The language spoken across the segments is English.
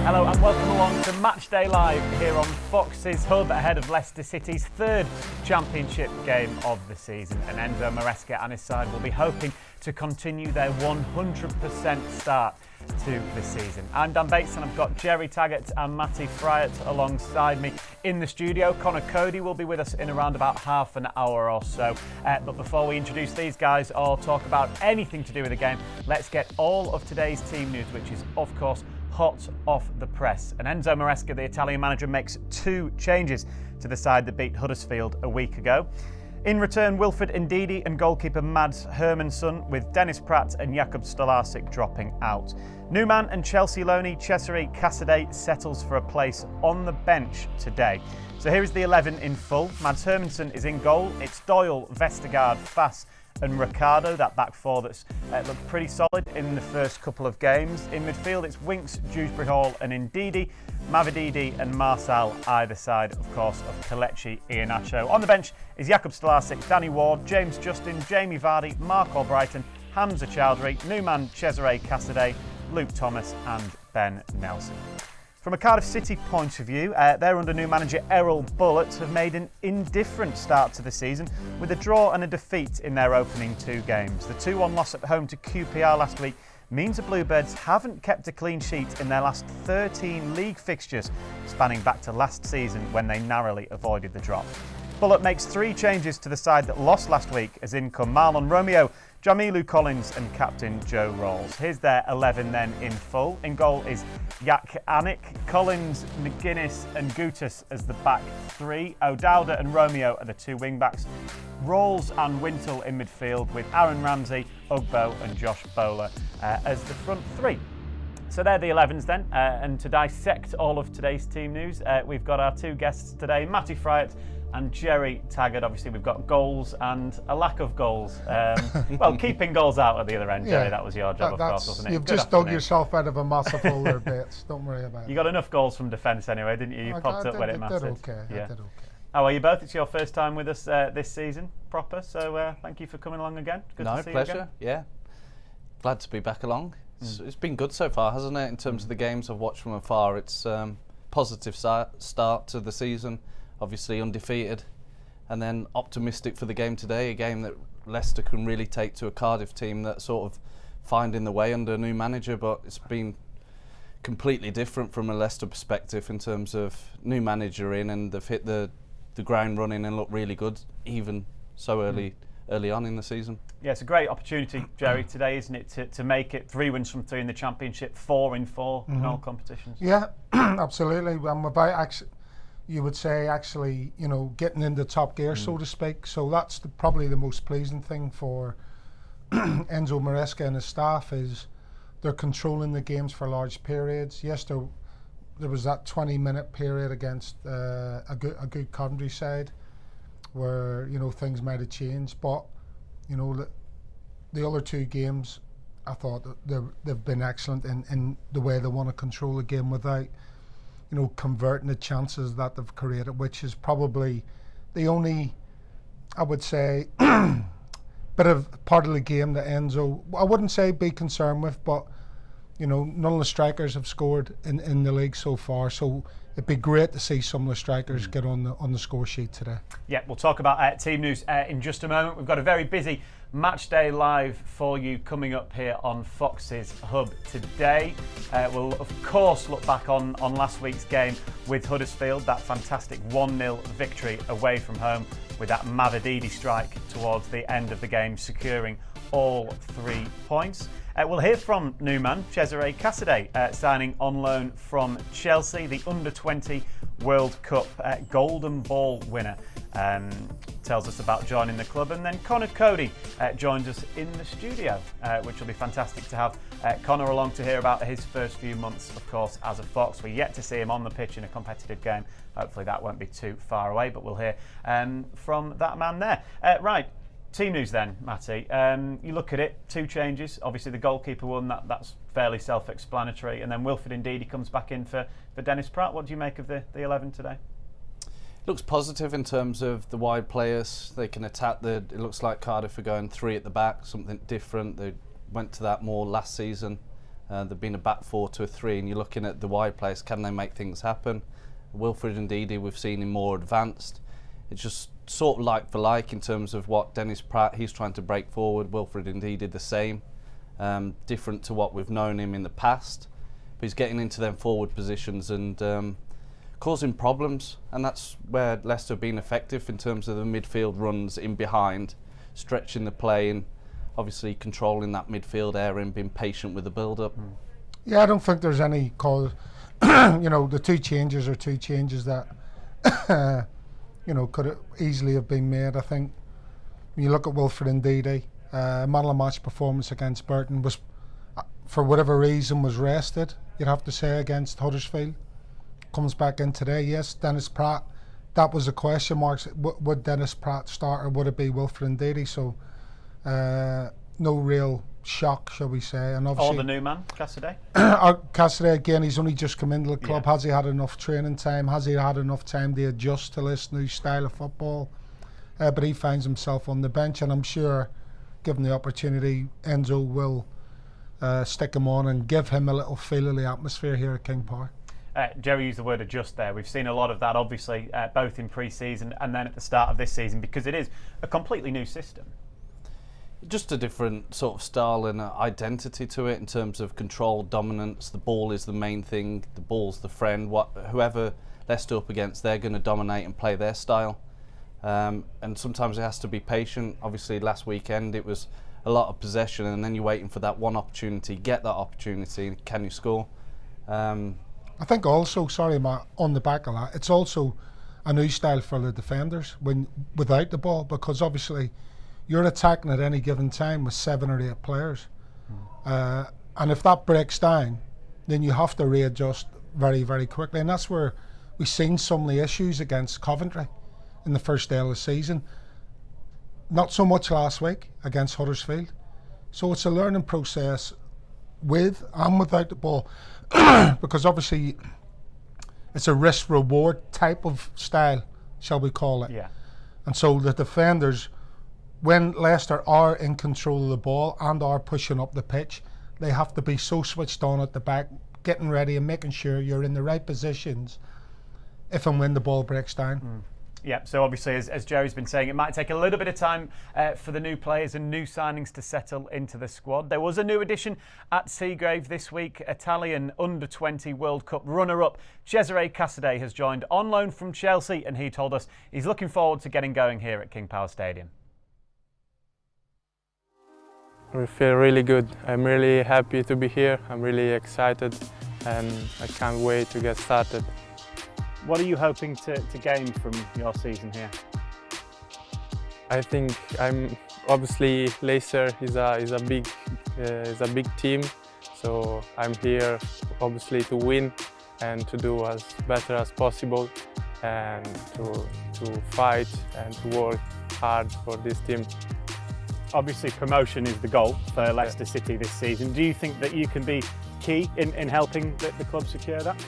Hello and welcome along to Matchday Live here on Fox's Hub ahead of Leicester City's third championship game of the season. And Enzo Maresca and his side will be hoping to continue their 100% start to the season. I'm Dan Bates and I've got Jerry Taggart and Matty Fryatt alongside me in the studio. Coady will be with us in around about half an hour or so. But before we introduce these guys or talk about anything to do with the game, let's get all of today's team news, which is of course hot off the press. And Enzo Maresca, the Italian manager, makes two changes to the side that beat Huddersfield a week ago. In return, Wilfred Ndidi and goalkeeper Mads Hermansson, with Dennis Praet and Jakub Stolarczyk dropping out. New man and Chelsea loanee Cesare Casadei settles for a place on the bench today. So here is the 11 in full. Mads Hermansson is in goal. It's Doyle, Vestergaard, Fass and Ricardo, that back four that's looked pretty solid in the first couple of games. In midfield, it's Winks, Dewsbury Hall and Ndidi, Mavididi and Marçal either side, of course, of Kelechi Iheanacho. On the bench is Jakub Stolarczyk, Danny Ward, James Justin, Jamie Vardy, Mark Albrighton, Hamza Chowdhury, new man Cesare Casadei, Luke Thomas and Ben Nelson. From a Cardiff City point of view, they're under new manager Errol Bullitt have made an indifferent start to the season with a draw and a defeat in their opening two games. The 2-1 loss at home to QPR last week means the Bluebirds haven't kept a clean sheet in their last 13 league fixtures, spanning back to last season when they narrowly avoided the drop. Bullitt makes three changes to the side that lost last week, as in come Marlon Romeo, Jamilu Collins and captain Joe Rawls. Here's their 11 then in full. In goal is Jak Anik, Collins, McGuinness and Gutas as the back three. O'Dowda and Romeo are the two wing backs. Rawls and Wintle in midfield with Aaron Ramsey, Ugbo and Josh Bowler as the front three. So they're the 11s then, and to dissect all of today's team news, we've got our two guests today, Matty Fryatt and Jerry Taggart. Obviously, we've got goals and a lack of goals. Well, keeping goals out at the other end, Jerry, that was your job, of course, wasn't it? You've just dug yourself out of a massive hole there, Bates. Don't worry about it. You got enough goals from defence anyway, didn't you? You popped up when it mattered. I did okay. How are you both? It's your first time with us this season, proper, so thank you for coming along again. Good to see pleasure. You again. Yeah. Glad to be back along. It's been good so far, hasn't it? In terms of the games I've watched from afar, it's positive start to the season, obviously undefeated, and then optimistic for the game today, a game that Leicester can really take to a Cardiff team that's sort of finding the way under a new manager, but it's been completely different from a Leicester perspective in terms of new manager in, and they've hit the ground running and look really good, even so early on in the season. Yeah, it's a great opportunity, Jerry, today, isn't it, to make it 3 wins from 3 in the Championship, 4 in 4 in all competitions. Yeah, absolutely. I'm about, you would say, actually, getting into top gear, so to speak. So that's probably the most pleasing thing for Enzo Maresca and his staff, is they're controlling the games for large periods. Yes, there was that 20-minute period against a good Coventry side where things might have changed, but the other two games, I thought that they've been excellent in the way they want to control the game without converting the chances that they've created, which is probably the only, I would say, bit of part of the game that Enzo, I wouldn't say be concerned with, but none of the strikers have scored in the league so far, so it'd be great to see some of the strikers get on the score sheet today. Yeah, we'll talk about team news in just a moment. We've got a very busy Matchday Live for you coming up here on Fox's Hub today. We'll of course look back on last week's game with Huddersfield, that fantastic 1-0 victory away from home with that Mavididi strike towards the end of the game, securing all 3 points. We'll hear from new man Cesare Casadei, signing on loan from Chelsea, the Under-20 World Cup Golden Ball winner. Tells us about joining the club, and then Coady joins us in the studio, which will be fantastic to have Connor along to hear about his first few months, of course, as a Fox. We're yet to see him on the pitch in a competitive game. Hopefully that won't be too far away, but we'll hear from that man there. Right. Team news then, Matty. You look at it, 2 changes. Obviously the goalkeeper one, that's fairly self-explanatory. And then Wilfred Ndidi comes back in for Dennis Praet. What do you make of the 11 today? Looks positive in terms of the wide players. They can attack it looks like Cardiff are going 3 at the back, something different. They went to that more last season. They've been a back 4 to a 3, and you're looking at the wide players. Can they make things happen? Wilfred Ndidi, we've seen him more advanced. It's just sort of like for like in terms of what Dennis Pratt, he's trying to break forward. Wilfred Ndidi the same. Different to what we've known him in the past. But he's getting into them forward positions and causing problems, and that's where Leicester have been effective in terms of the midfield runs in behind, stretching the play and obviously controlling that midfield area and being patient with the build-up. Yeah, I don't think there's any cause. The two changes are two changes that could easily have been made. I think when you look at Wilfred Ndidi, man of the match performance against Burton was, for whatever reason, was rested. You'd have to say against Huddersfield. Comes back in today. Yes, Dennis Pratt. That was a question mark. Would Dennis Pratt start or would it be Wilfred Ndidi? So no real shock, shall we say. And obviously, or the new man, Casadei? Casadei, again, he's only just come into the club. Yeah. Has he had enough training time? Has he had enough time to adjust to this new style of football? But he finds himself on the bench, and I'm sure, given the opportunity, Enzo will stick him on and give him a little feel of the atmosphere here at King Power. Jerry used the word adjust there. We've seen a lot of that, obviously, both in pre-season and then at the start of this season, because it is a completely new system. Just a different sort of style and identity to it in terms of control, dominance. The ball is the main thing. The ball's the friend. Whoever Leicester up against, they're going to dominate and play their style. And sometimes it has to be patient. Obviously, last weekend it was a lot of possession, and then you're waiting for that one opportunity. Get that opportunity. Can you score? I think also, sorry Matt, on the back of that, it's also a new style for the defenders without the ball, because obviously you're attacking at any given time with 7 or 8 players. And if that breaks down, then you have to readjust very, very quickly. And that's where we've seen some of the issues against Coventry in the first day of the season. Not so much last week against Huddersfield. So it's a learning process with and without the ball, because obviously it's a risk-reward type of style, shall we call it. Yeah. And so the defenders, when Leicester are in control of the ball and are pushing up the pitch, they have to be so switched on at the back, getting ready and making sure you're in the right positions if and when the ball breaks down. Yeah, so obviously, as Jerry's been saying, it might take a little bit of time for the new players and new signings to settle into the squad. There was a new addition at Seagrave this week. Italian under-20 World Cup runner-up Cesare Casadei has joined on loan from Chelsea, and he told us he's looking forward to getting going here at King Power Stadium. I feel really good. I'm really happy to be here. I'm really excited, and I can't wait to get started. What are you hoping to gain from your season here? I think obviously Leicester is a big team, so I'm here obviously to win and to do as better as possible, and to fight and to work hard for this team. Obviously, promotion is the goal for Leicester City this season. Do you think that you can be key in helping the club secure that?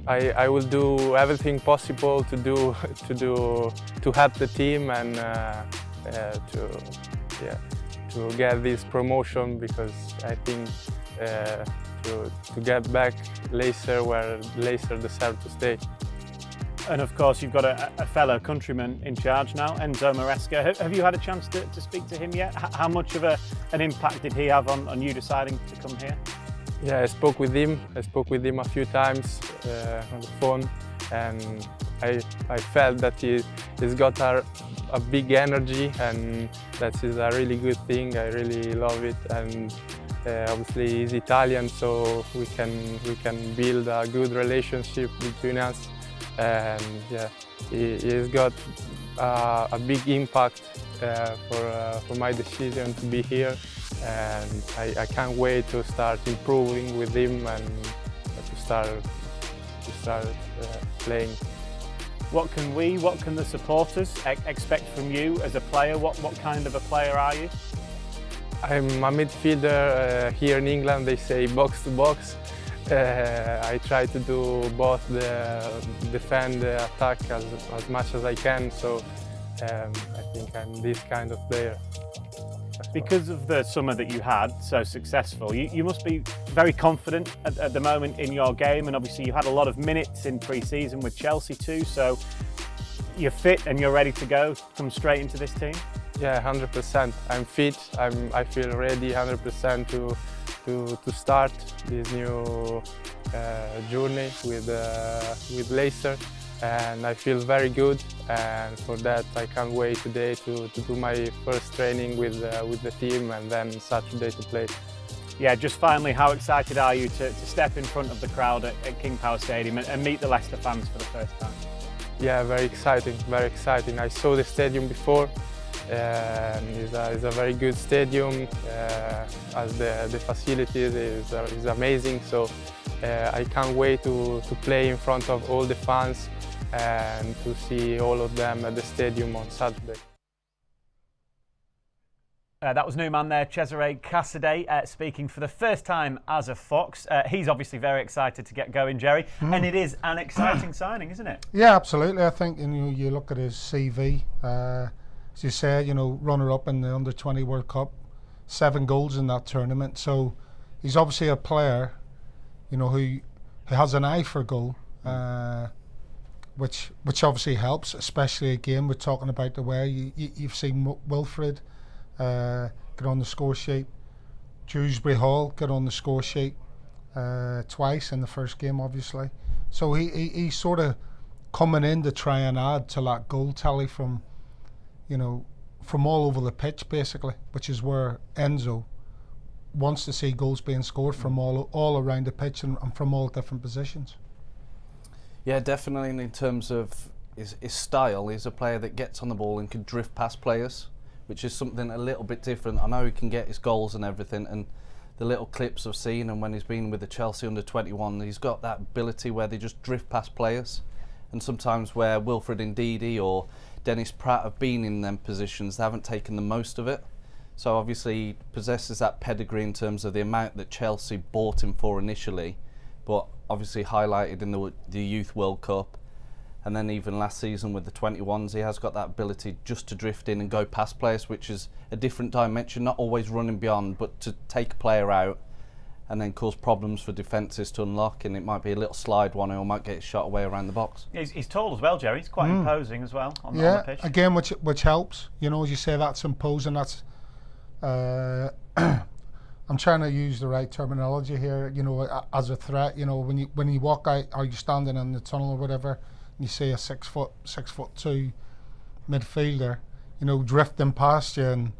I will do everything possible to help the team and to get this promotion, because I think to get back Leicester where Leicester deserve to stay. And of course, you've got a fellow countryman in charge now, Enzo Maresca. Have you had a chance to speak to him yet? How much of an impact did he have on you deciding to come here? Yeah, I spoke with him. I spoke with him a few times on the phone, and I felt that he's got a big energy, and that is a really good thing. I really love it, and obviously he's Italian, so we can build a good relationship between us. And yeah, he's got a big impact for my decision to be here, and I can't wait to start improving with him and to start playing. What can the supporters expect from you as a player? What kind of a player are you? I'm a midfielder. Here in England they say box to box. I try to do both the defend, the attack as much as I can, so I think I'm this kind of player. because of the summer that you had, so successful, you must be very confident at the moment in your game, and obviously you had a lot of minutes in pre-season with Chelsea too, so you're fit and you're ready to go, come straight into this team? Yeah, 100%. I'm fit. I feel ready 100% to start this new journey with Leicester, and I feel very good. And for that, I can't wait today to do my first training with the team, and then Saturday to play. Yeah, just finally, how excited are you to step in front of the crowd at King Power Stadium and meet the Leicester fans for the first time? Yeah, very exciting, very exciting. I saw the stadium before. It's a very good stadium, as the facilities is amazing. So I can't wait to play in front of all the fans and to see all of them at the stadium on Saturday. That was new man there, Cesare Casadei, speaking for the first time as a Fox. He's obviously very excited to get going, Jerry, and it is an exciting signing, isn't it? Yeah, absolutely. I think you look at his CV. As you said, runner-up in the Under-20 World Cup, 7 goals in that tournament. So he's obviously a player, who has an eye for goal, which obviously helps. Especially again, we're talking about the way you've seen Wilfred get on the score sheet, Dewsbury Hall get on the score sheet twice in the first game, obviously. So he's sort of coming in to try and add to that goal tally from all over the pitch, basically, which is where Enzo wants to see goals being scored from all around the pitch and from all different positions. Yeah, definitely. And in terms of his style, he's a player that gets on the ball and can drift past players, which is something a little bit different. I know he can get his goals and everything, and the little clips I've seen, and when he's been with the Chelsea Under-21, he's got that ability where they just drift past players. And sometimes where Wilfred Ndidi or Dennis Pratt have been in them positions, they haven't taken the most of it. So obviously he possesses that pedigree in terms of the amount that Chelsea bought him for initially, but obviously highlighted in the Youth World Cup, and then even last season with the 21s, he has got that ability just to drift in and go past players, which is a different dimension, not always running beyond, but to take a player out and then cause problems for defences to unlock, and it might be a little slide one or might get shot away around the box. He's tall as well, Jerry. He's quite imposing as well on the pitch. Again, which helps. As you say, that's imposing. That's I'm trying to use the right terminology here. As a threat. When you walk out, or you're standing in the tunnel or whatever, and you see a 6'2" midfielder, drifting past you and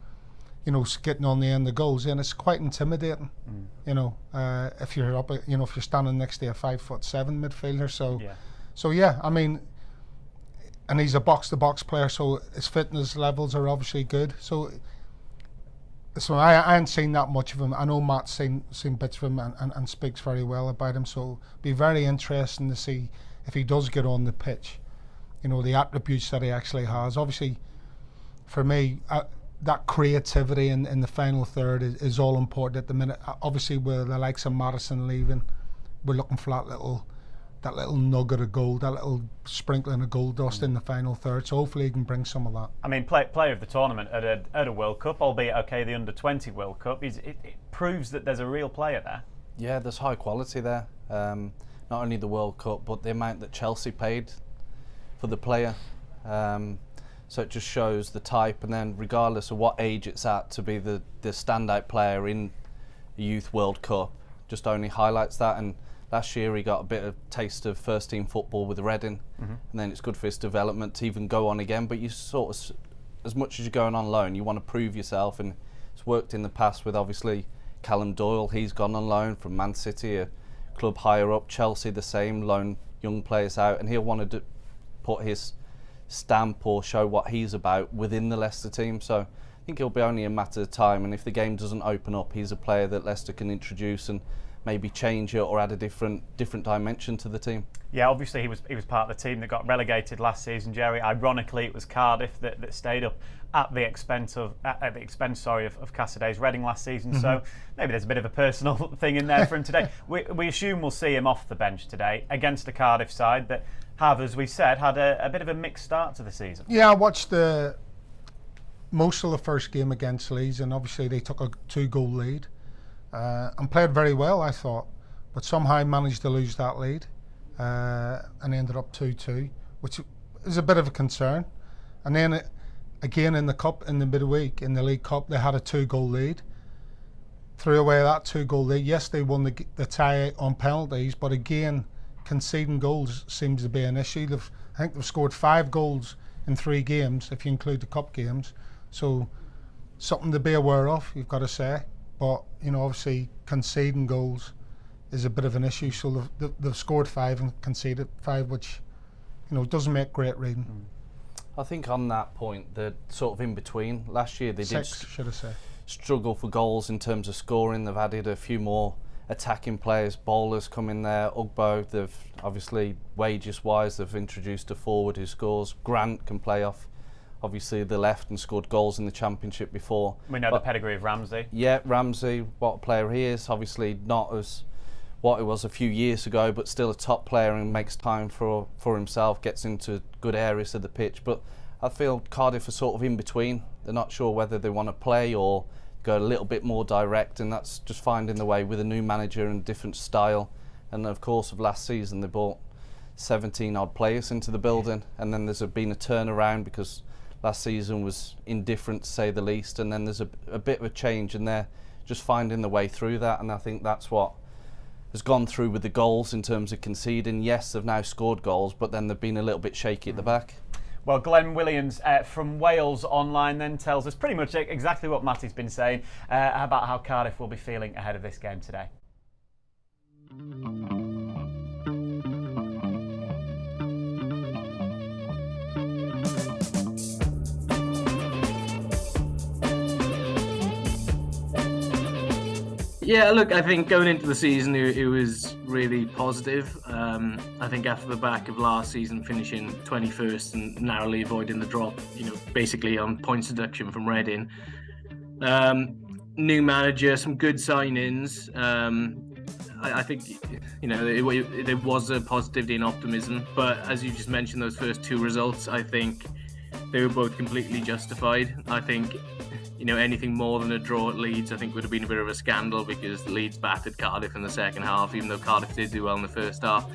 getting on the end of goals, and it's quite intimidating. If you're up, if you're standing next to a 5'7" midfielder. So yeah, I mean, and he's a box-to-box player, so his fitness levels are obviously good. So I haven't seen that much of him. I know Matt's seen bits of him and speaks very well about him. So be very interesting to see if he does get on the pitch. The attributes that he actually has. Obviously, for me, that creativity in the final third is all important at the minute. Obviously, with the likes of Madison leaving, we're looking for that little nugget of gold, that little sprinkling of gold dust in the final third. So hopefully he can bring some of that. I mean, player of the tournament at a World Cup, albeit the Under-20 World Cup, it proves that there's a real player there. Yeah, there's high quality there. Not only the World Cup, but the amount that Chelsea paid for the player. So it just shows the type, and then regardless of what age it's at, to be the standout player in the Youth World Cup just only highlights that. And last year he got a bit of taste of first team football with Reading, and then it's good for his development to even go on again. But you sort of, as much as you're going on loan, you want to prove yourself, and it's worked in the past with obviously Callum Doyle. He's gone on loan from Man City, a club higher up. Chelsea the same, loan young players out, and he'll want to put his stamp or show what he's about within the Leicester team. So I think it'll be only a matter of time, and if the game doesn't open up, he's a player that Leicester can introduce and maybe change it or add a different dimension to the team. Yeah, obviously he was part of the team that got relegated last season, Jerry. Ironically, it was Cardiff that stayed up at the expense of Casadei's Reading last season. So maybe there's a bit of a personal thing in there for him today. We assume we'll see him off the bench today against the Cardiff side that have, as we said, had a bit of a mixed start to the season. Yeah, I watched the most of the first game against Leeds, and obviously they took a 2-goal lead and played very well, I thought, but somehow managed to lose that lead and ended up 2-2, which is a bit of a concern. And then again in the cup, in the midweek, in the League Cup, they had a 2-goal lead. Threw away that 2-goal lead. Yes, they won the tie on penalties, but again, conceding goals seems to be an issue. I think they've scored 5 goals in 3 games, if you include the cup games. So something to be aware of, you've got to say. But obviously conceding goals is a bit of an issue. So they've scored 5 and conceded 5, which doesn't make great reading. I think on that point, they're sort of in between. Last year they 6, did should I say. Struggle for goals in terms of scoring. They've added a few more attacking players, bowlers come in there. Ugbo, they've obviously wages-wise, they've introduced a forward who scores. Grant can play off, obviously, the left and scored goals in the Championship before. We know the pedigree of Ramsey. Yeah, Ramsey, what a player he is. Obviously not as what it was a few years ago, but still a top player and makes time for himself, gets into good areas of the pitch. But I feel Cardiff are sort of in between. They're not sure whether they want to play or go a little bit more direct, and that's just finding the way with a new manager and different style. And of course, of last season they brought 17 odd players into the building, and then there's been a turnaround because last season was indifferent to say the least, and then there's a bit of a change, and they're just finding the way through that. And I think that's what has gone through with the goals in terms of conceding. Yes, they've now scored goals, but then they've been a little bit shaky at the back. Well, Glenn Williams from Wales Online then tells us pretty much exactly what Matty's been saying about how Cardiff will be feeling ahead of this game today. Yeah, look, I think going into the season it was really positive. I think after the back of last season finishing 21st and narrowly avoiding the drop, basically on points deduction from Reading. New manager, some good signings. I think, there was a positivity and optimism, but as you just mentioned, those first 2 results, I think they were both completely justified. I think anything more than a draw at Leeds, I think would have been a bit of a scandal because Leeds battered Cardiff in the second half, even though Cardiff did do well in the first half.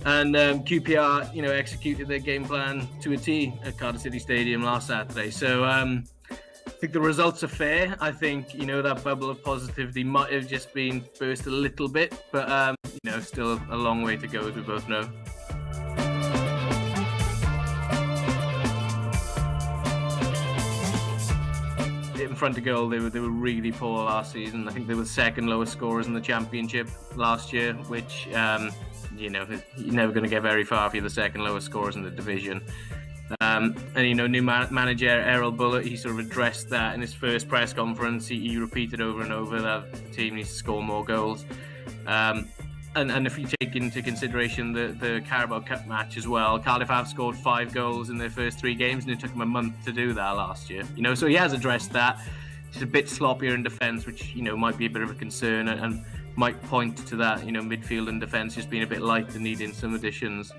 And QPR, executed their game plan to a T at Cardiff City Stadium last Saturday. So I think the results are fair. I think, that bubble of positivity might have just been burst a little bit, but, still a long way to go, as we both know. In front of goal, they were really poor last season. I think they were second lowest scorers in the Championship last year, which you're never going to get very far if you're the second lowest scorers in the division. And new manager Errol Bullitt, he sort of addressed that in his first press conference. He repeated over and over that the team needs to score more goals. And if you take into consideration the Carabao Cup match as well, Cardiff have scored 5 goals in their first 3 games, and it took them a month to do that last year. So he has addressed that. It's a bit sloppier in defence, which might be a bit of a concern, and might point to that. Midfield and defence just being a bit light and needing some additions.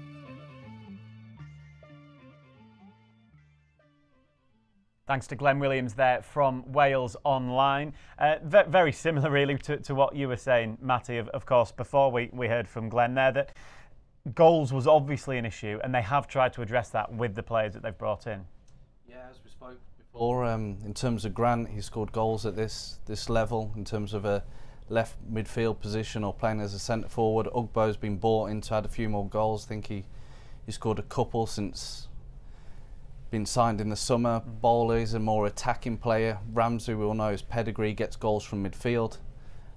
Thanks to Glenn Williams there from Wales Online. Very similar really to what you were saying, Matty, of course, before we heard from Glenn there, that goals was obviously an issue, and they have tried to address that with the players that they've brought in. Yeah, as we spoke before, in terms of Grant, he scored goals at this level in terms of a left midfield position or playing as a centre forward. Ugbo's been bought in to add a few more goals. I think he scored a couple since been signed in the summer. Bowler is a more attacking player. Ramsey, we all know his pedigree, gets goals from midfield.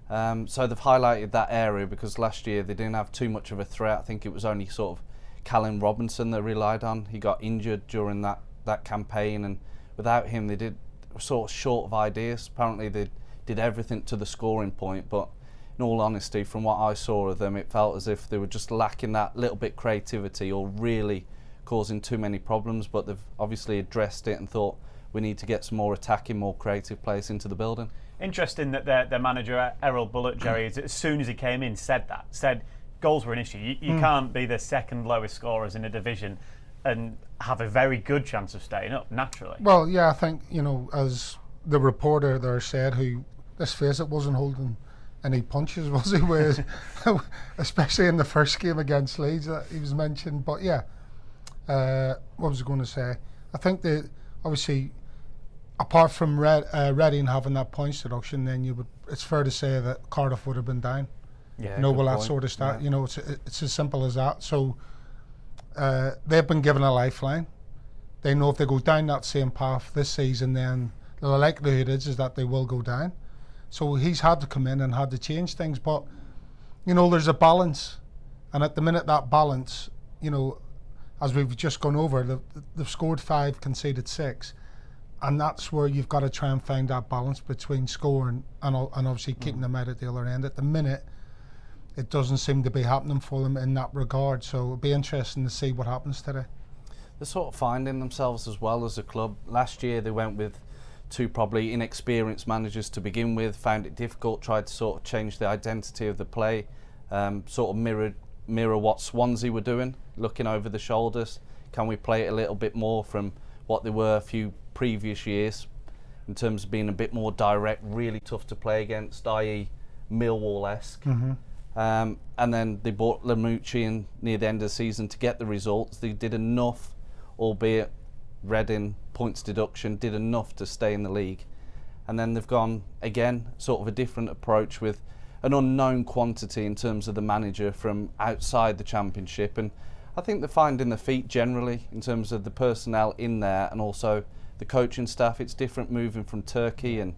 So they've highlighted that area because last year they didn't have too much of a threat. I think it was only sort of Callum Robinson they relied on. He got injured during that campaign, and without him they did sort of short of ideas. Apparently they did everything to the scoring point, but in all honesty, from what I saw of them, it felt as if they were just lacking that little bit creativity or really causing too many problems. But they've obviously addressed it and thought we need to get some more attacking, more creative players into the building. Interesting that their manager Errol Bullitt, Jerry, as soon as he came in, said goals were an issue. You can't be the second lowest scorers in a division and have a very good chance of staying up, naturally. Well, yeah, I think, you know, as the reporter there said, who, let's face it, wasn't holding any punches, was he? With, especially in the first game against Leeds that he was mentioned. But yeah, what was I going to say? I think that obviously, apart from Reading having that points deduction, then it's fair to say that Cardiff would have been down. Yeah, You know, good will that point. sort of start? Yeah. You know, it's as simple as that. So they've been given a lifeline. They know if they go down that same path this season, then the likelihood is that they will go down. So he's had to come in and had to change things. But, you know, there's a balance. And at the minute, that balance, you know, as we've just gone over, they've scored 5, conceded 6. And that's where you've got to try and find that balance between scoring and obviously keeping them out at the other end. At the minute, it doesn't seem to be happening for them in that regard. So it'll be interesting to see what happens today. They're sort of finding themselves as well as a club. Last year they went with 2 probably inexperienced managers to begin with, found it difficult, tried to sort of change the identity of the play, sort of mirror what Swansea were doing, looking over the shoulders. Can we play it a little bit more from what they were a few previous years in terms of being a bit more direct, really tough to play against, i.e. Millwall-esque. And then they bought Lamucci in near the end of the season to get the results. They did enough, albeit Reading points deduction, did enough to stay in the league. And then they've gone again, sort of a different approach with an unknown quantity in terms of the manager from outside the Championship. And I think they're finding their feet generally in terms of the personnel in there and also the coaching staff. It's different moving from Turkey and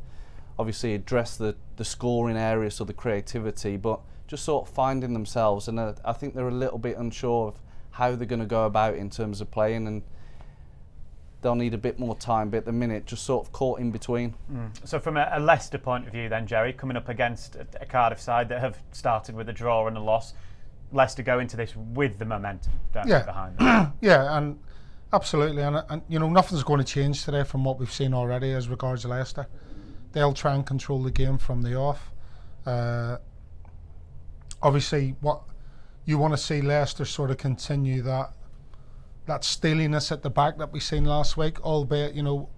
obviously address the scoring areas, so the creativity, but just sort of finding themselves. And I think they're a little bit unsure of how they're going to go about in terms of playing, and they'll need a bit more time, but at the minute just sort of caught in between. So from a Leicester point of view then, Jerry, coming up against a Cardiff side that have started with a draw and a loss, Leicester go into this with the momentum, don't they, behind them? Yeah, and absolutely. And you know, nothing's going to change today from what we've seen already as regards to Leicester. They'll try and control the game from the off. Obviously, what you want to see Leicester sort of continue that steeliness at the back that we seen last week, albeit, you know,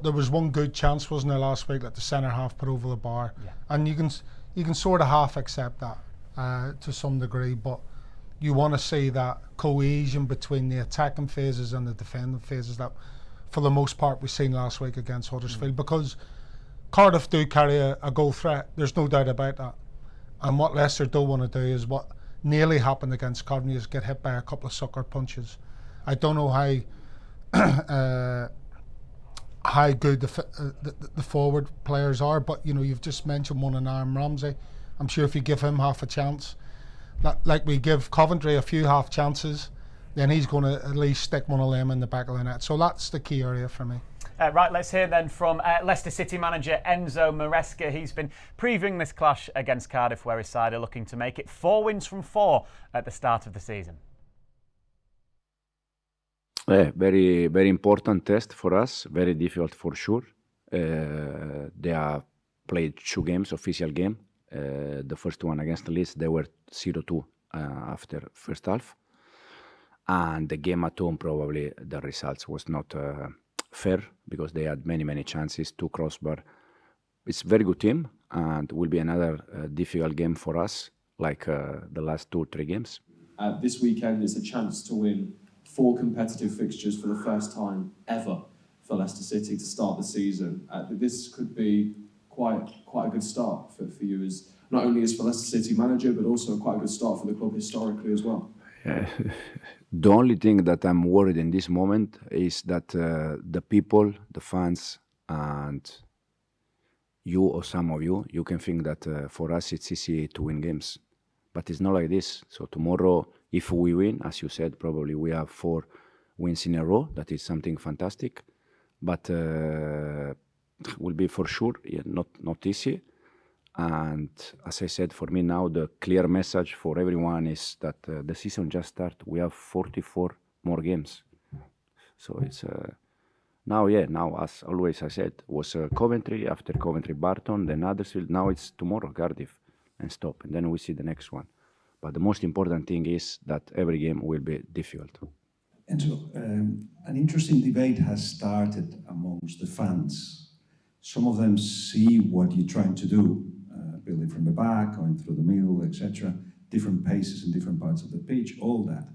there was one good chance, wasn't there, last week that the centre half put over the bar, and you can sort of half accept that to some degree, but you want to see that cohesion between the attacking phases and the defending phases that, for the most part, we've seen last week against Huddersfield, because Cardiff do carry a goal threat. There's no doubt about that. And what Leicester don't want to do is what nearly happened against Coady, is get hit by a couple of sucker punches. I don't know how good the forward players are, but you know, you've just mentioned one in Aaron Ramsey. I'm sure if you give him half a chance, like we give Coventry a few half chances, then he's going to at least stick one of them in the back of the net. So that's the key area for me. Right, let's hear then from Leicester City manager Enzo Maresca. He's been previewing this clash against Cardiff, where his side are looking to make it 4 wins from 4 at the start of the season. Very, very important test for us. Very difficult for sure. They have played 2 games, official game. The first one against Leeds, they were 0-2 after first half. And the game at home, probably the results was not fair, because they had many chances to crossbar. It's a very good team, and will be another difficult game for us, like the last 2 or 3 games. This weekend is a chance to win 4 competitive fixtures for the first time ever for Leicester City to start the season. This could be quite a good start for you, as not only as for Leicester City manager, but also quite a good start for the club historically as well. The only thing that I'm worried in this moment is that the people, the fans, and you or some of you can think that for us it's easy to win games. But it's not like this. So tomorrow, if we win, as you said, probably we have 4 wins in a row. That is something fantastic. But will be for sure not easy. And as I said, for me now, the clear message for everyone is that the season just started. We have 44 more games. So it's now, as always I said, was Coventry, after Coventry, Barton, then Huddersfield. Now it's tomorrow, Cardiff, and stop. And then we see the next one. But the most important thing is that every game will be difficult. And so an interesting debate has started amongst the fans. Some of them see what you're trying to do, building from the back, going through the middle, etc., different paces in different parts of the pitch, all that.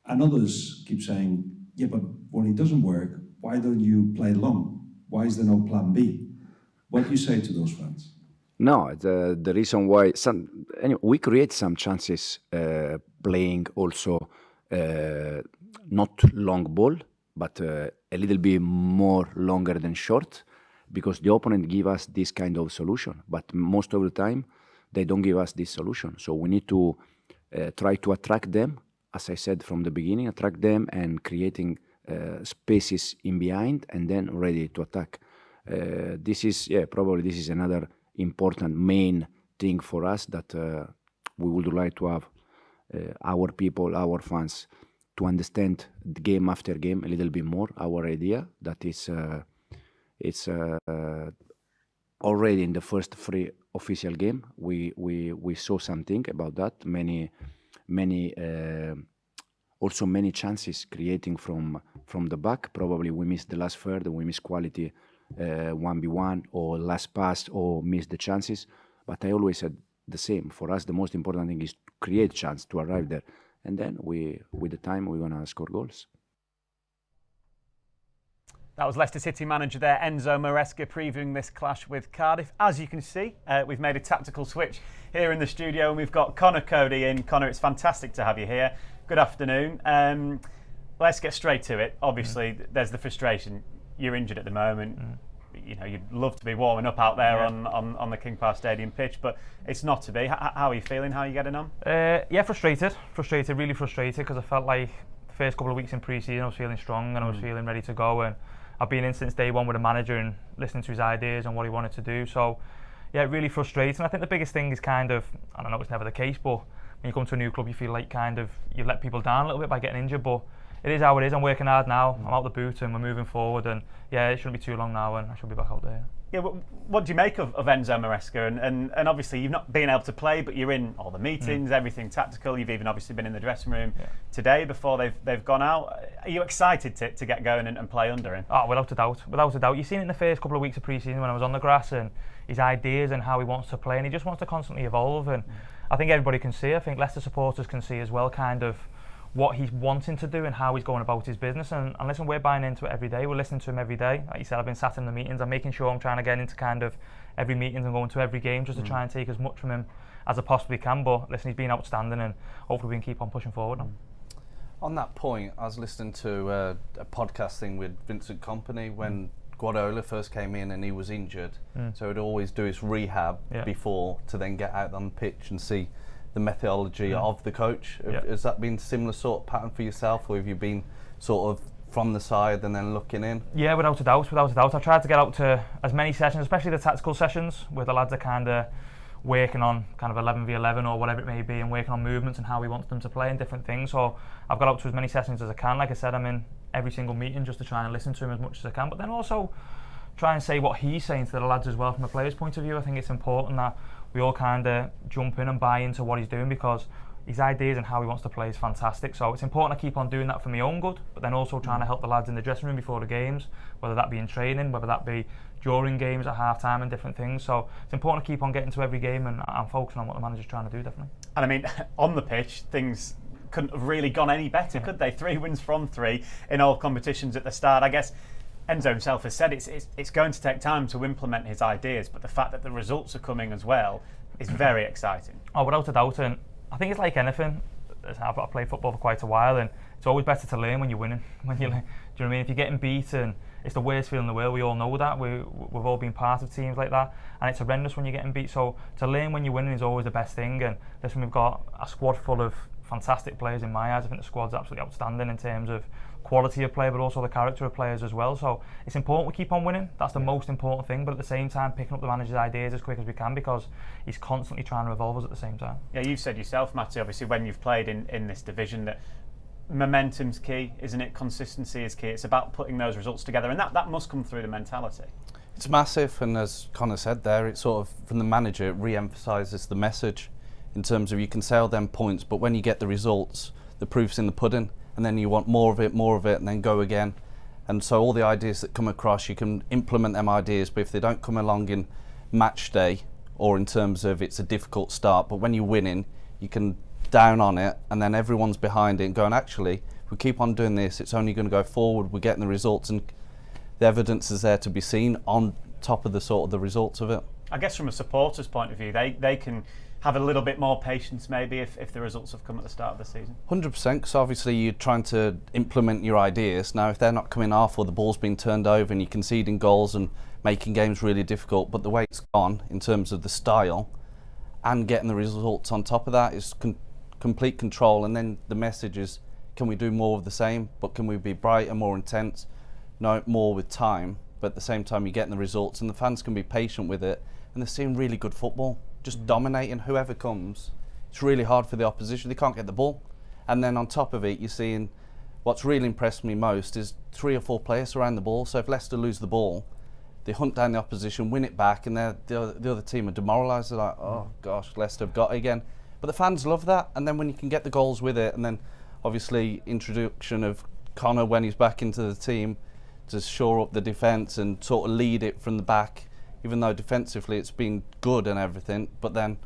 And others keep saying, yeah, but when it doesn't work, why don't you play long? Why is there no plan B? What do you say to those fans? No, the reason why anyway, we create some chances playing also not long ball, but a little bit more longer than short, because the opponent give us this kind of solution. But most of the time, they don't give us this solution. So we need to try to attract them, as I said from the beginning, attract them and creating spaces in behind and then ready to attack. This is probably this is another important main thing for us that we would like to have our people, our fans, to understand the game after game a little bit more. Our idea that is it's already in the first 3 official game we saw something about that. Many also many chances creating from the back. Probably we missed the last third, we missed quality 1v1 or last pass or miss the chances. But I always said the same. For us, the most important thing is to create chance to arrive there, and then with the time we're gonna score goals. That was Leicester City manager there, Enzo Maresca, previewing this clash with Cardiff. As you can see, we've made a tactical switch here in the studio, and we've got Coady in. Connor, it's fantastic to have you here. Good afternoon. Let's get straight to it. Obviously, there's the frustration. You're injured at the moment. You know, you'd love to be warming up out there on the King Power Stadium pitch, but it's not to be. How are you feeling? How are you getting on? Yeah, frustrated, really frustrated, because I felt like the first couple of weeks in pre-season I was feeling strong and I was feeling ready to go, and I've been in since day one with the manager and listening to his ideas and what he wanted to do. So yeah, really frustrating. I think the biggest thing is kind of, I don't know, it's never the case, but when you come to a new club you feel like kind of you let people down a little bit by getting injured, but it is how it is. I'm working hard now. I'm out the boot and we're moving forward, and yeah, it shouldn't be too long now and I should be back out there. Yeah, what do you make of Enzo Maresca? And obviously you've not been able to play, but you're in all the meetings, everything tactical. You've even obviously been in the dressing room today before they've gone out. Are you excited to get going and play under him? Oh, without a doubt. You've seen it in the first couple of weeks of pre-season when I was on the grass, and his ideas and how he wants to play, and he just wants to constantly evolve. And I think everybody can see. I think Leicester supporters can see as well, kind of what he's wanting to do and how he's going about his business. And listen, we're buying into it every day. We're listening to him every day. Like you said, I've been sat in the meetings. I'm making sure I'm trying to get into kind of every meeting and going to every game just to try and take as much from him as I possibly can. But listen, he's been outstanding, and hopefully we can keep on pushing forward now. On that point, I was listening to a podcast thing with Vincent Kompany when Guardiola first came in and he was injured. So he'd always do his rehab before to then get out on the pitch and see the methodology of the coach. Has that been a similar sort of pattern for yourself, or have you been sort of from the side and then looking in? Yeah, without a doubt. I tried to get out to as many sessions, especially the tactical sessions, where the lads are kind of working on kind of 11v11 or whatever it may be, and working on movements and how he wants them to play and different things. So I've got out to as many sessions as I can. Like I said, I'm in every single meeting just to try and listen to him as much as I can, but then also try and say what he's saying to the lads as well from a player's point of view. I think it's important that we all kind of jump in and buy into what he's doing, because his ideas and how he wants to play is fantastic. So it's important I keep on doing that for my own good, but then also trying to help the lads in the dressing room before the games, whether that be in training, whether that be during games at half time and different things. So it's important to keep on getting to every game, and I'm focusing on what the manager's trying to do, definitely. And I mean, on the pitch, things couldn't have really gone any better, could they? 3 wins from 3 in all competitions at the start. I guess Enzo himself has said it's going to take time to implement his ideas, but the fact that the results are coming as well is very exciting. Oh, without a doubt. And I think it's like anything. I've played football for quite a while, and it's always better to learn when you're winning. Do you know what I mean? If you're getting beaten, it's the worst feeling in the world. We all know that. We've all been part of teams like that, and it's horrendous when you're getting beat. So to learn when you're winning is always the best thing. And listen, we've got a squad full of fantastic players in my eyes. I think the squad's absolutely outstanding in terms of quality of play, but also the character of players as well. So it's important we keep on winning. That's the most important thing, but at the same time picking up the manager's ideas as quick as we can, because he's constantly trying to evolve us at the same time. Yeah, you've said yourself, Matty, obviously when you've played in this division, that momentum's key, isn't it? Consistency is key. It's about putting those results together, and that must come through the mentality. It's massive, and as Connor said there, it's sort of, from the manager, it re-emphasises the message in terms of you can sell them points, but when you get the results, the proof's in the pudding. and then you want more of it, and then go again. And so all the ideas that come across, you can implement them ideas, but if they don't come along in match day or in terms of it's a difficult start, but when you're winning, you can down on it, and then everyone's behind it and going, actually, if we keep on doing this, it's only going to go forward, we're getting the results, and the evidence is there to be seen on top of the sort of the results of it. I guess from a supporter's point of view, they can have a little bit more patience maybe if the results have come at the start of the season. 100%, because obviously you're trying to implement your ideas. Now if they're not coming off, or the ball's being turned over and you're conceding goals and making games really difficult, but the way it's gone in terms of the style and getting the results on top of that is complete control. And then the message is, can we do more of the same, but can we be brighter, more intense, no more with time, but at the same time you're getting the results, and the fans can be patient with it, and they're seeing really good football, just dominating whoever comes. It's really hard for the opposition, they can't get the ball. And then on top of it, you're seeing, what's really impressed me most is 3 or 4 players around the ball. So if Leicester lose the ball, they hunt down the opposition, win it back, and the other team are demoralised. They're like, oh gosh, Leicester have got it again. But the fans love that, and then when you can get the goals with it, and then obviously introduction of Connor when he's back into the team to shore up the defence and sort of lead it from the back, even though defensively it's been good and everything, but then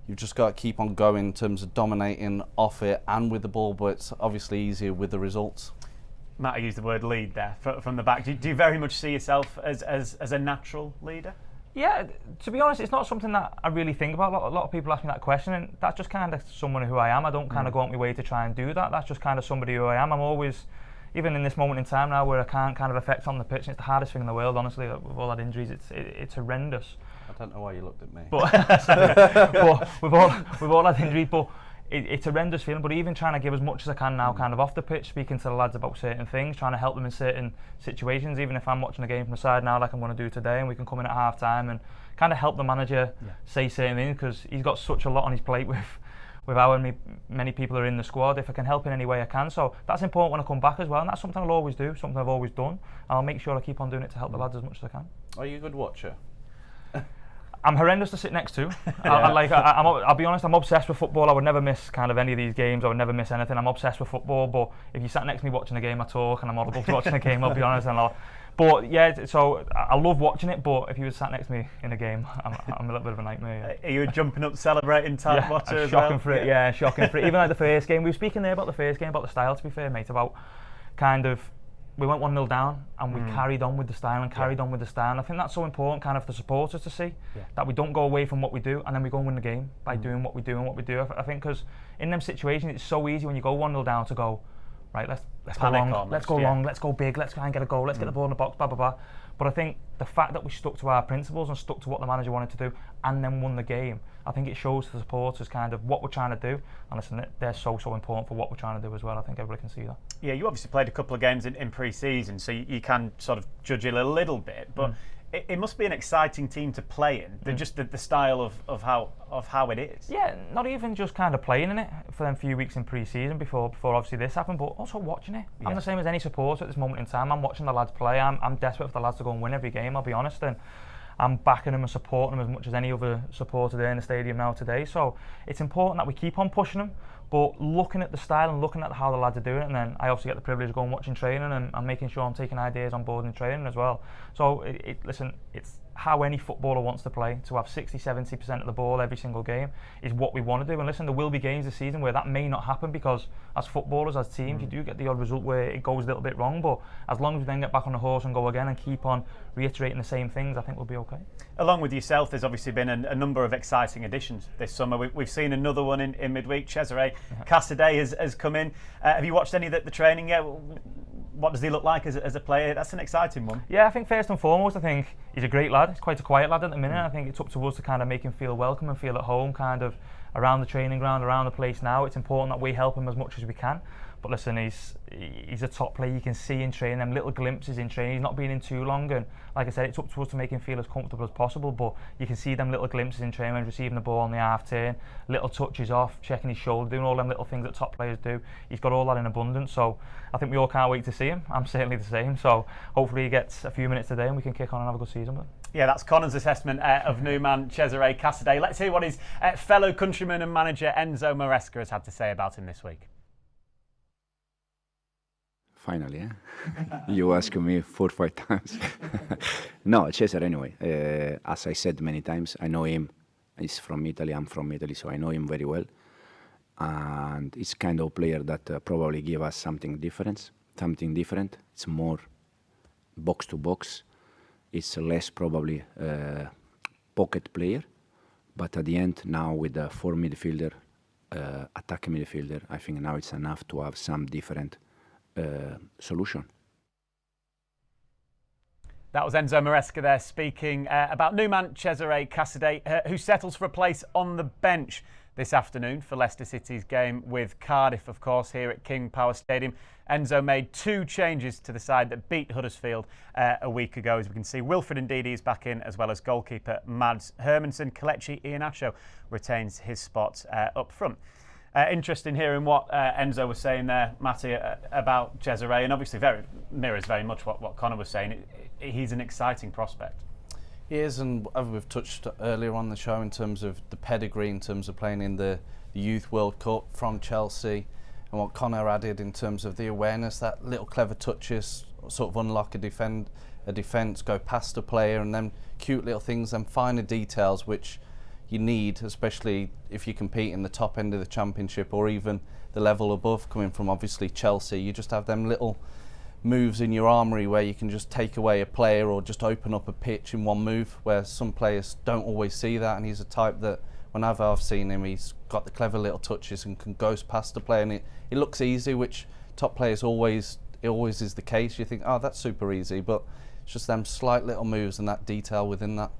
you've just got to keep on going in terms of dominating off it and with the ball, but it's obviously easier with the results. Matt, I used the word lead there from the back. Do you very much see yourself as a natural leader? Yeah, to be honest, it's not something that I really think about. A lot of people ask me that question, and that's just kind of someone who I am. I don't kind of go out my way to try and do that. That's just kind of somebody who I am. I'm always, even in this moment in time now where I can't kind of affect on the pitch, and it's the hardest thing in the world, honestly, with all that injuries, it's horrendous. I don't know why you looked at me. But, but with all that injuries, but it's a horrendous feeling. But even trying to give as much as I can now, kind of off the pitch, speaking to the lads about certain things, trying to help them in certain situations, even if I'm watching a game from the side now, like I'm going to do today, and we can come in at half time and kind of help the manager say certain things, because he's got such a lot on his plate with how many people are in the squad. If I can help in any way I can, so that's important when I come back as well, and that's something I'll always do, something I've always done, and I'll make sure I keep on doing it to help the lads as much as I can. Are you a good watcher? I'm horrendous to sit next to. I'll be honest, I'm obsessed with football. I would never miss kind of any of these games. I would never miss anything. I'm obsessed with football, but if you sat next to me watching a game, I talk, and I'm audible to watching a game, I'll be honest. But yeah, so I love watching it, but if you were sat next to me in a game, I'm a little bit of a nightmare. Yeah. Are you a jumping up, celebrating type watcher as well? Shocking for it, yeah, shocking for it. Even like the first game, we were speaking there about the first game, about the style, to be fair, mate, about kind of, we went 1-0 down and we carried on with the style and carried on with the style. And I think that's so important kind of for the supporters to see, that we don't go away from what we do and then we go and win the game by doing what we do and what we do. I think because in them situations it's so easy when you go 1-0 down to go, right, let's go long, let's go long, let's go big, let's try and get a goal, let's get the ball in the box, blah, blah, blah. But I think the fact that we stuck to our principles and stuck to what the manager wanted to do and then won the game, I think it shows to the supporters kind of what we're trying to do. And listen, they're so important for what we're trying to do as well. I think everybody can see that. Yeah, you obviously played a couple of games in pre-season, so you can sort of judge it a little bit, but it must be an exciting team to play in, just the style of how it is. Yeah, not even just kind of playing in it for them few weeks in pre-season before obviously this happened, but also watching it. I'm the same as any supporter at this moment in time. I'm watching the lads play. I'm desperate for the lads to go and win every game, I'll be honest, and I'm backing them and supporting them as much as any other supporter there in the stadium now today. So it's important that we keep on pushing them, but looking at the style and looking at how the lads are doing it, and then I obviously get the privilege of going watching training and making sure I'm taking ideas on board in training as well. So listen, it's how any footballer wants to play. To have 60-70% of the ball every single game is what we want to do. And listen, there will be games this season where that may not happen, because as footballers, as teams, you do get the odd result where it goes a little bit wrong, but as long as we then get back on the horse and go again and keep on reiterating the same things, I think we'll be okay. Along with yourself, there's obviously been a number of exciting additions this summer. We've seen another one in midweek. Cesare Casadei has come in. Have you watched any of the training yet? What does he look like as a player? That's an exciting one. Yeah, I think first and foremost, I think he's a great lad. He's quite a quiet lad at the minute. I think it's up to us to kind of make him feel welcome and feel at home kind of around the training ground, around the place now. It's important that we help him as much as we can. But listen, he's a top player. You can see in training, them little glimpses in training. He's not been in too long, and like I said, it's up to us to make him feel as comfortable as possible. But you can see them little glimpses in training when he's receiving the ball on the half turn, little touches off, checking his shoulder, doing all them little things that top players do. He's got all that in abundance. So I think we all can't wait to see him. I'm certainly the same. So hopefully he gets a few minutes today and we can kick on and have a good season. But yeah, that's Connor's assessment of new man Cesare Casadei. Let's hear what his fellow countryman and manager Enzo Maresca has had to say about him this week. finally. You asked me 4 or 5 times. No, Cesare anyway. As I said many times, I know him. He's from Italy, I'm from Italy, so I know him very well. And he's kind of player that probably give us something different. It's more box to box. It's less probably pocket player. But at the end, now with the 4 midfielder, attacking midfielder, I think now it's enough to have some different solution. That was Enzo Maresca there speaking about new man Cesare Casadei, who settles for a place on the bench this afternoon for Leicester City's game with Cardiff, of course, here at King Power Stadium. Enzo made 2 changes to the side that beat Huddersfield a week ago. As we can see, Wilfred Ndidi is back in, as well as goalkeeper Mads Hermansen. Kelechi Iheanacho retains his spot up front. Interesting hearing what Enzo was saying there, Matty, about Cesare, and obviously mirrors very much what Connor was saying. He's an exciting prospect. He is, and as we've touched earlier on the show in terms of the pedigree, in terms of playing in the Youth World Cup from Chelsea, and what Connor added in terms of the awareness, that little clever touches, sort of unlock a defence, go past a player, and then cute little things and finer details which you need, especially if you compete in the top end of the Championship or even the level above, coming from obviously Chelsea. You just have them little moves in your armoury where you can just take away a player or just open up a pitch in one move, where some players don't always see that, and he's a type that whenever I've seen him, he's got the clever little touches and can go past the player, and it looks easy, which top players always is the case. You think, oh, that's super easy, but it's just them slight little moves and that detail within that.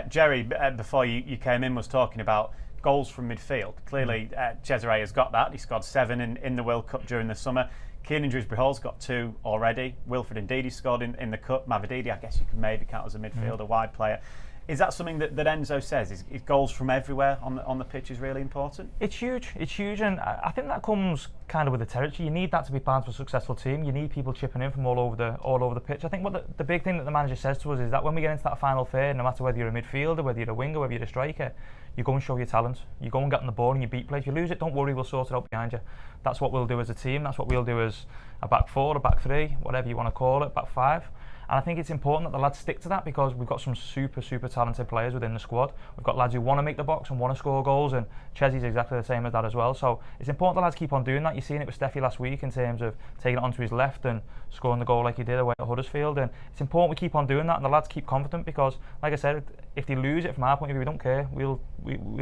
Jerry, before you came in, was talking about goals from midfield. Clearly, Cesare has got that. He scored 7 in the World Cup during the summer. Kiernan Dewsbury-Hall's got 2 already. Wilfred Ndidi scored in the Cup. Mavididi, I guess you could maybe count as a midfielder, wide player. Is that something that Enzo says? Is goals from everywhere on the pitch is really important? It's huge, and I think that comes kind of with the territory. You need that to be part of a successful team. You need people chipping in from all over the pitch. I think what the big thing that the manager says to us is that when we get into that final third, no matter whether you're a midfielder, whether you're a winger, whether you're a striker, you go and show your talent. You go and get on the ball and you beat play. If you lose it, don't worry, we'll sort it out behind you. That's what we'll do as a team. That's what we'll do as a back 4, a back 3, whatever you want to call it, back 5. And I think it's important that the lads stick to that, because we've got some super talented players within the squad. We've got lads who want to make the box and want to score goals, and Chesy's exactly the same as that as well. So it's important the lads keep on doing that. You've seen it with Steffi last week in terms of taking it onto his left and scoring the goal like he did away at Huddersfield. And it's important we keep on doing that, and the lads keep confident, because, like I said, if they lose it, from our point of view, we don't care. We'll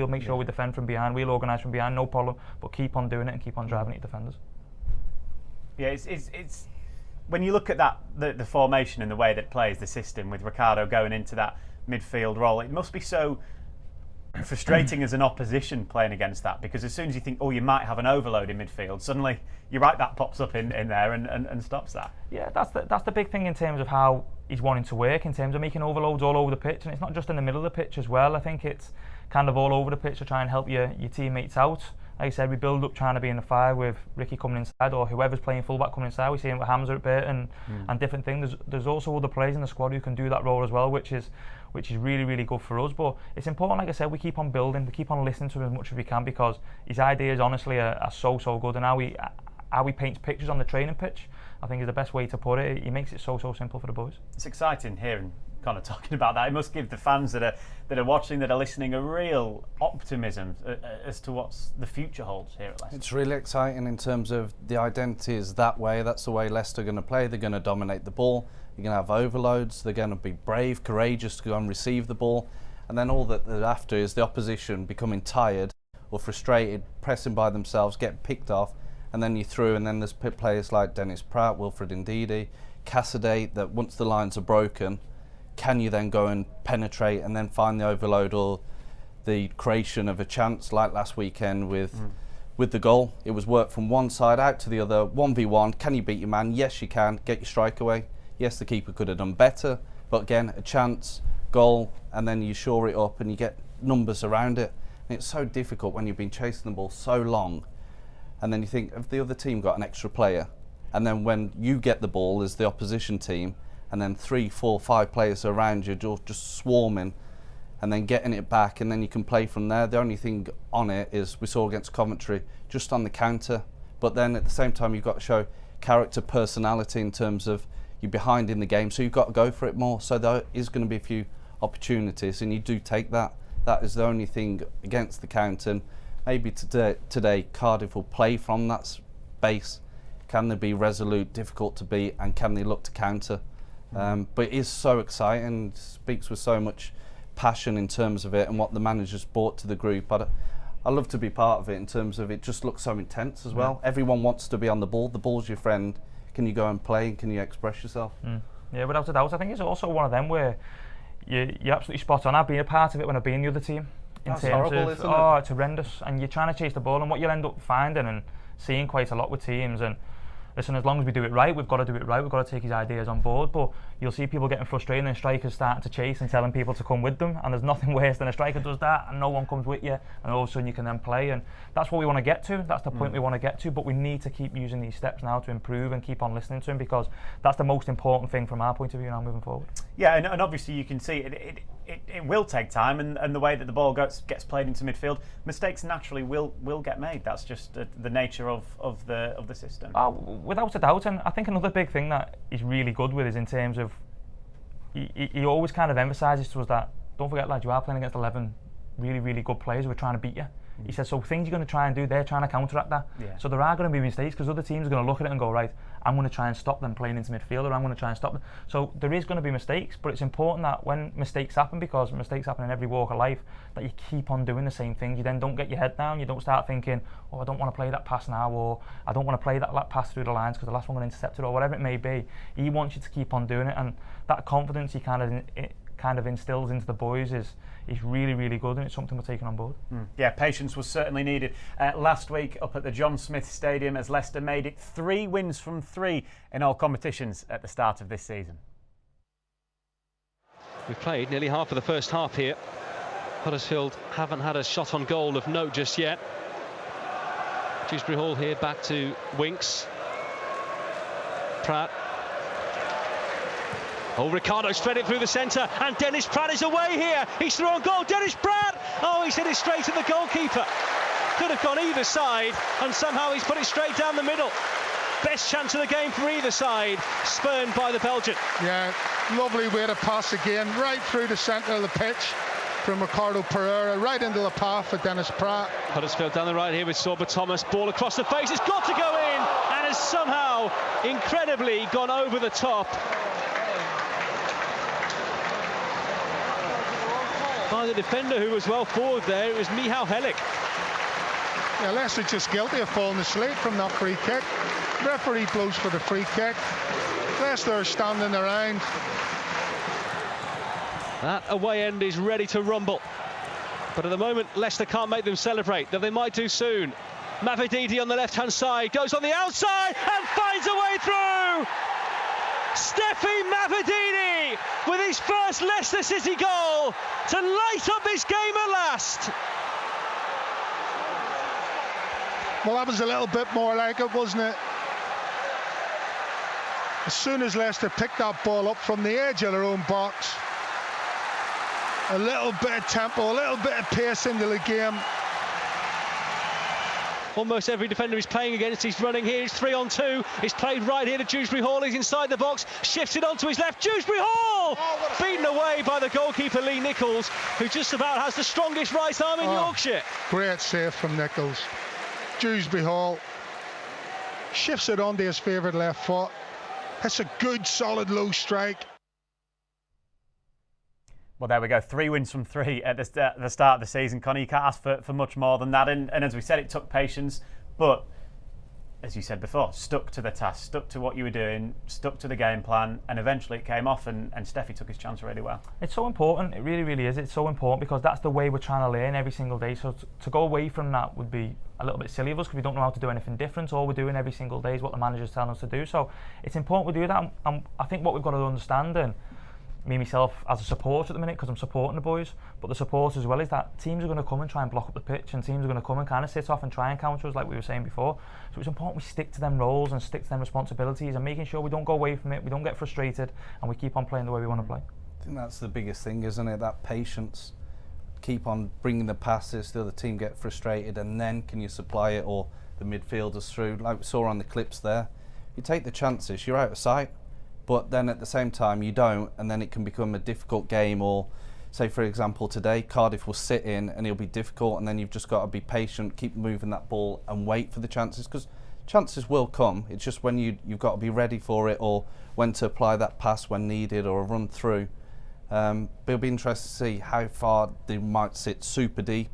make sure we defend from behind. We'll organise from behind, no problem. But keep on doing it and keep on driving at your defenders. Yeah, it's when you look at that, the formation and the way that it plays, the system with Ricardo going into that midfield role, it must be so frustrating as an opposition playing against that, because as soon as you think, oh, you might have an overload in midfield, suddenly you're right, that pops up in there and stops that. Yeah, that's the big thing in terms of how he's wanting to work, in terms of making overloads all over the pitch, and it's not just in the middle of the pitch as well. I think it's kind of all over the pitch to try and help your teammates out. Like I said, we build up trying to be in the 5 with Ricky coming inside, or whoever's playing fullback coming inside. We see him with Hamza at bit and different things. There's also other players in the squad who can do that role as well, which is really good for us. But it's important, like I said, we keep on building, we keep on listening to him as much as we can, because his ideas honestly are so good, and how he paints pictures on the training pitch, I think, is the best way to put it. He makes it so simple for the boys. It's exciting hearing Connor talking about that. It must give the fans that are watching, that are listening, a real optimism as to what the future holds here at Leicester. It's really exciting in terms of the identity is that way. That's the way Leicester are going to play. They're going to dominate the ball. They're going to have overloads. They're going to be brave, courageous to go and receive the ball. And then all that they're after is the opposition becoming tired or frustrated, pressing by themselves, getting picked off, and then you're through. And then there's players like Dennis Pratt, Wilfred Ndidi, Casadei, that once the lines are broken, can you then go and penetrate and then find the overload or the creation of a chance, like last weekend with the goal? It was work from one side out to the other, 1v1. Can you beat your man? Yes, you can. Get your strike away. Yes, the keeper could have done better, but again, a chance, goal, and then you shore it up and you get numbers around it. And it's so difficult when you've been chasing the ball so long, and then you think, have the other team got an extra player? And then when you get the ball as the opposition team, and then 3, 4, 5 players around you just swarming, and then getting it back, and then you can play from there. The only thing on it is, we saw against Coventry, just on the counter, but then at the same time you've got to show, character, personality in terms of you're behind in the game, so you've got to go for it more. So there is going to be a few opportunities, and you do take that. That is the only thing against the count, and maybe today Cardiff will play from that space. Can they be resolute, difficult to beat, and can they look to counter? But it is so exciting, speaks with so much passion in terms of it and what the manager's brought to the group. I love to be part of it in terms of it just looks so intense as well. Everyone wants to be on the ball. The ball's your friend. Can you go and play and can you express yourself? Yeah, without a doubt. I think it's also one of them where you're absolutely spot on. I've been a part of it when I've been the other team. That's horrible, isn't it? It's horrendous. And you're trying to chase the ball, and what you'll end up finding and seeing quite a lot with teams, and listen, as long as we do it right, we've got to do it right, we've got to take his ideas on board, but you'll see people getting frustrated and strikers starting to chase and telling people to come with them, and there's nothing worse than a striker does that and no one comes with you, and all of a sudden you can then play, and that's what we want to get to, that's the point we want to get to, but we need to keep using these steps now to improve and keep on listening to him, because that's the most important thing from our point of view now moving forward. Yeah, and obviously you can see it will take time, and the way that the ball gets played into midfield, mistakes naturally will get made. That's just the nature of the system. Without a doubt, and I think another big thing that he's really good with is in terms of he always kind of emphasises to us that, don't forget, lads, you are playing against 11 really, really good players who are trying to beat you. He said, so things you're going to try and do, they're trying to counteract that. Yeah. So there are going to be mistakes because other teams are going to look at it and go, right, I'm going to try and stop them playing into midfield, or I'm going to try and stop them. So there is going to be mistakes, but it's important that when mistakes happen, because mistakes happen in every walk of life, that you keep on doing the same things. You then don't get your head down. You don't start thinking, oh, I don't want to play that pass now, or I don't want to play that pass through the lines because the last one got intercepted, or whatever it may be. He wants you to keep on doing it, and that confidence he kind of instills into the boys is really, really good, and it's something we're taking on board. Yeah, patience was certainly needed. Last week up at the John Smith Stadium, as Leicester made it 3 wins from 3 in all competitions at the start of this season. We've played nearly half of the first half here. Huddersfield haven't had a shot on goal of note just yet. Dewsbury Hall here back to Winks. Pratt. Oh, Ricardo spread it through the centre, and Dennis Pratt is away here. He's through on goal. Dennis Pratt! Oh, he's hit it straight at the goalkeeper. Could have gone either side, and somehow he's put it straight down the middle. Best chance of the game for either side, spurned by the Belgian. Yeah, lovely way to pass again, right through the centre of the pitch from Ricardo Pereira, right into the path for Dennis Pratt. Huddersfield down the right here with Sorba Thomas. Ball across the face. It's got to go in, and has somehow, incredibly, gone over the top. By the defender who was well forward there, it was Michał Helik. Yeah, Leicester just guilty of falling asleep from that free kick. Referee blows for the free kick. Leicester are standing around. That away end is ready to rumble. But at the moment, Leicester can't make them celebrate, though they might do soon. Mavididi on the left-hand side, goes on the outside and finds a way through! Steffi Mavididi with his first Leicester City goal to light up this game at last. Well, that was a little bit more like it, wasn't it? As soon as Leicester picked that ball up from the edge of their own box, a little bit of tempo, a little bit of pace into the game. Almost every defender he's playing against, he's running here, he's 3-on-2, he's played right here to Dewsbury Hall, he's inside the box, shifts it onto his left, Dewsbury Hall! Beaten away by the goalkeeper Lee Nichols, who just about has the strongest right arm in Yorkshire. Great save from Nichols. Dewsbury Hall shifts it onto his favourite left foot. It's a good, solid, low strike. Well, there we go. 3 wins from 3 at the start of the season, Connie. You can't ask for much more than that. And as we said, it took patience. But, as you said before, stuck to the task, stuck to what you were doing, stuck to the game plan, and eventually it came off, and Steffi took his chance really well. It's so important. It really, really is. It's so important because that's the way we're trying to learn every single day. So to go away from that would be a little bit silly of us because we don't know how to do anything different. All we're doing every single day is what the manager's telling us to do. So it's important we do that. And I think what we've got to understand, and me myself as a supporter at the minute because I'm supporting the boys, but the supporters as well, is that teams are going to come and try and block up the pitch, and teams are going to come and kind of sit off and try and counter us like we were saying before. So it's important we stick to them roles and stick to them responsibilities and making sure we don't go away from it, we don't get frustrated, and we keep on playing the way we want to play. I think that's the biggest thing, isn't it? That patience. Keep on bringing the passes, the other team get frustrated, and then can you supply it, or the midfielders through, like we saw on the clips there. you take the chances, you're out of sight. But then at the same time, you don't, and then it can become a difficult game. Or, say, for example, today, Cardiff will sit in and it'll be difficult, and then you've just got to be patient, keep moving that ball and wait for the chances, because chances will come. It's just when you've got to be ready for it, or when to apply that pass when needed, or a run through. But it'll be interesting to see how far they might sit super deep,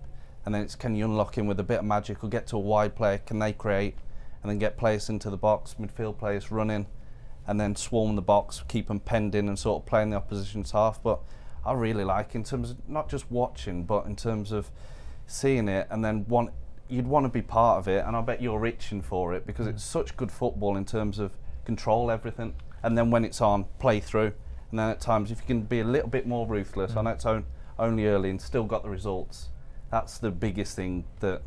and then it's can you unlock him with a bit of magic, or get to a wide player, can they create, and then get players into the box, midfield players running, and then swarm the box, keep them penned in and sort of playing the opposition's half. But I really like, in terms of not just watching, but in terms of seeing it, and then you'd want to be part of it, and I bet you're itching for it, because it's such good football in terms of control everything, and then when it's on, play through, and then at times if you can be a little bit more ruthless, I know it's only early and still got the results, that's the biggest thing, that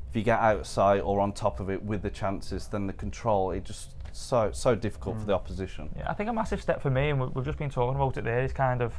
if you get out of sight or on top of it with the chances, then the control, it just so difficult for the opposition. Yeah, I think a massive step for me, and we've just been talking about it there, is kind of,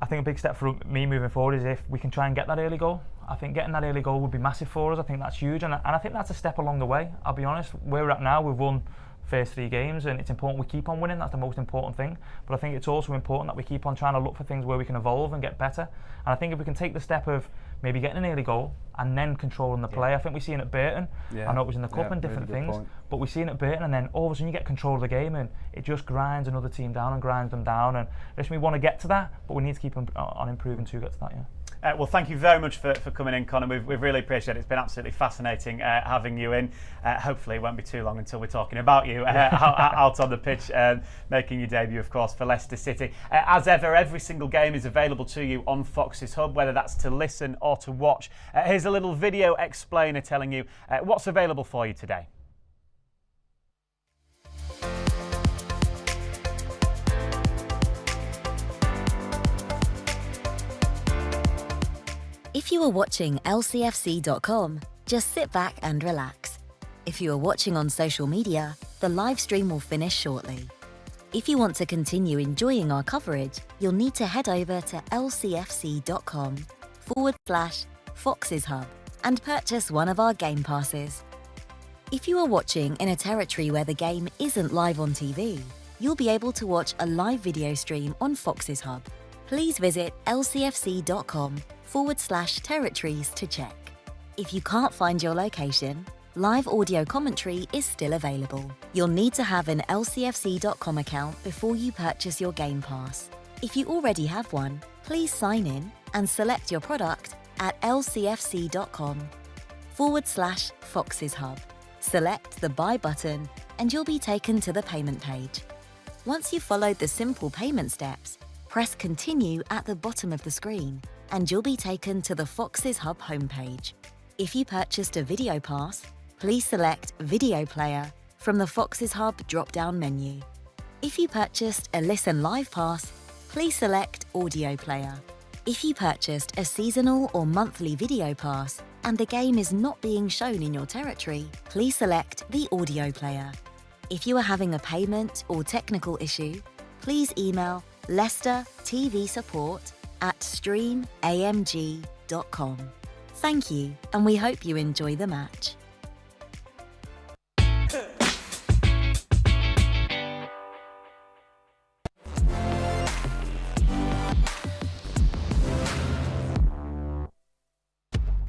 I think a big step for me moving forward is if we can try and get that early goal. I think getting that early goal would be massive for us. I think that's huge, and I think that's a step along the way. I'll be honest, where we're at now, we've won first 3 games, and it's important we keep on winning. That's the most important thing. But I think it's also important that we keep on trying to look for things where we can evolve and get better. And I think if we can take the step of maybe getting an early goal and then controlling the play. I think we've seen it at Burton. I know it was in the cup and different things, but we've seen it at Burton, and then all of a sudden you get control of the game and it just grinds another team down and grinds them down. And listen, we want to get to that, but we need to keep on improving to get to that. Well, thank you very much for coming in, Conor. We've really appreciated it. It's been absolutely fascinating having you in. Hopefully it won't be too long until we're talking about you out on the pitch, making your debut, of course, for Leicester City. As ever, every single game is available to you on Fox's Hub, whether that's to listen or to watch. Here's a little video explainer telling you what's available for you today. If you are watching lcfc.com, just sit back and relax. If you are watching on social media, the live stream will finish shortly. If you want to continue enjoying our coverage, you'll need to head over to lcfc.com/Fox's Hub and purchase one of our game passes. If you are watching in a territory where the game isn't live on TV, you'll be able to watch a live video stream on Fox's Hub. Please visit lcfc.com/territories to check. If you can't find your location, live audio commentary is still available. You'll need to have an lcfc.com account before you purchase your Game Pass. If you already have one, please sign in and select your product at lcfc.com/Fox's Hub. Select the Buy button and you'll be taken to the payment page. Once you've followed the simple payment steps, press Continue at the bottom of the screen and you'll be taken to the Fox's Hub homepage. If you purchased a video pass, please select Video Player from the Fox's Hub drop-down menu. If you purchased a Listen Live pass, please select Audio Player. If you purchased a seasonal or monthly video pass and the game is not being shown in your territory, please select the Audio Player. If you are having a payment or technical issue, please email Leicester TV Support at streamamg.com. Thank you, and we hope you enjoy the match.